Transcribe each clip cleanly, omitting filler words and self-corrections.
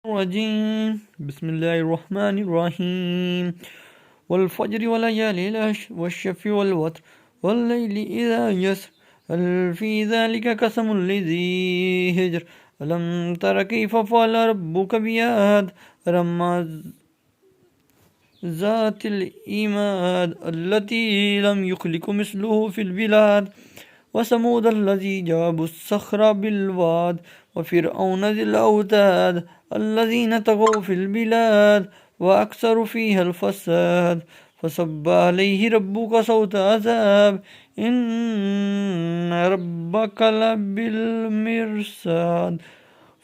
الرجيم بسم الله الرحمن الرحيم والفجر وليال العشر والشفع والوتر والليل إذا يسر هل في ذلك قسم لذي هجر ألم تر كيف فعل ربك بعاد إرم ذات الإيماد التي لم يخلق مثله في البلاد وثمود الذي جابوا الصخر بالواد وفرعون ذي الأوتاد الذين طغوا في البلاد وأكثروا فيها الفساد فصب عليه ربك صوت عذاب إن ربك لبالمرصاد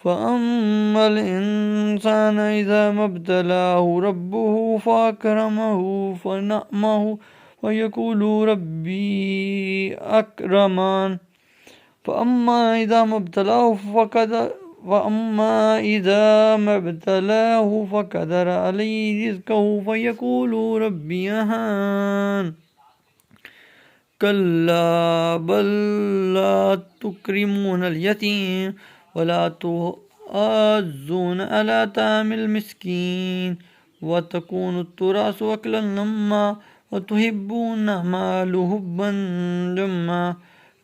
فأما الإنسان إذا ما ابتلاه ربه فأكرمه فنعمه ويقول ربي أكرمان فأما إذا ما ابتلاه فقدر عليه رزقه فيقول ربي أهان كلا بل لا تكرمون اليتيم ولا تؤذون على طعام المسكين وتكون التراث أكلا لما وتحبون المال حبا جما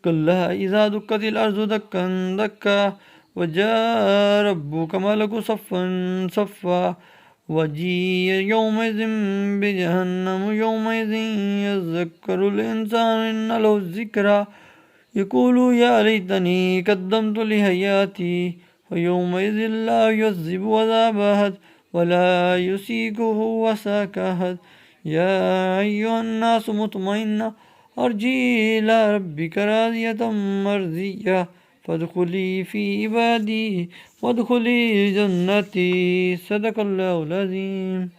كلا إذا دكت الأرض دكا دكا وجاء ربك ملك صفا صفا وجيء يومئذ بجهنم يومئذ يذكر الإنسان إن له الذكرى يقول يا ليتني قدمت لحياتي فيومئذ لا يعذب عذابه ولا يسيقه وثاق أحد يا أيها الناس مطمئنة ارجعي إلى ربك راضية مرضية فادخلي في عبادي وادخلي جنتي صدق الله العظيم.